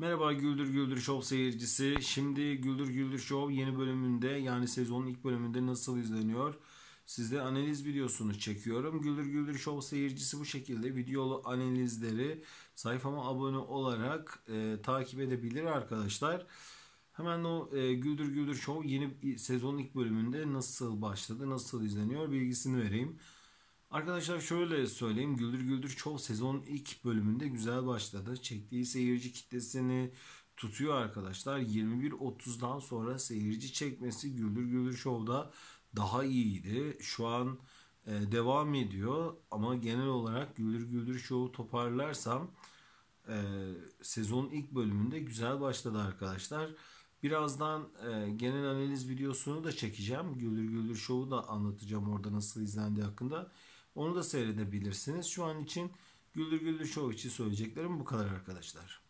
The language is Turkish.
Merhaba Güldür Güldür Show seyircisi. Şimdi Güldür Güldür Show yeni bölümünde, yani sezonun ilk bölümünde nasıl izleniyor? Sizde analiz videosunu çekiyorum. Güldür Güldür Show seyircisi bu şekilde videolu analizleri sayfama abone olarak takip edebilir arkadaşlar. Hemen o Güldür Güldür Show yeni sezonun ilk bölümünde nasıl başladı, nasıl izleniyor bilgisini vereyim. Arkadaşlar şöyle söyleyeyim. Güldür Güldür Show sezonun ilk bölümünde güzel başladı. Çektiği seyirci kitlesini tutuyor arkadaşlar. 21.30'dan sonra seyirci çekmesi Güldür Güldür Show'da daha iyiydi. Şu an devam ediyor. Ama genel olarak Güldür Güldür Show'u toparlarsam sezonun ilk bölümünde güzel başladı arkadaşlar. Birazdan genel analiz videosunu da çekeceğim. Güldür Güldür Show'u da anlatacağım orada nasıl izlendiği hakkında. Onu da seyredebilirsiniz. Şu an için Güldür Güldür Show için söyleyeceklerim bu kadar arkadaşlar.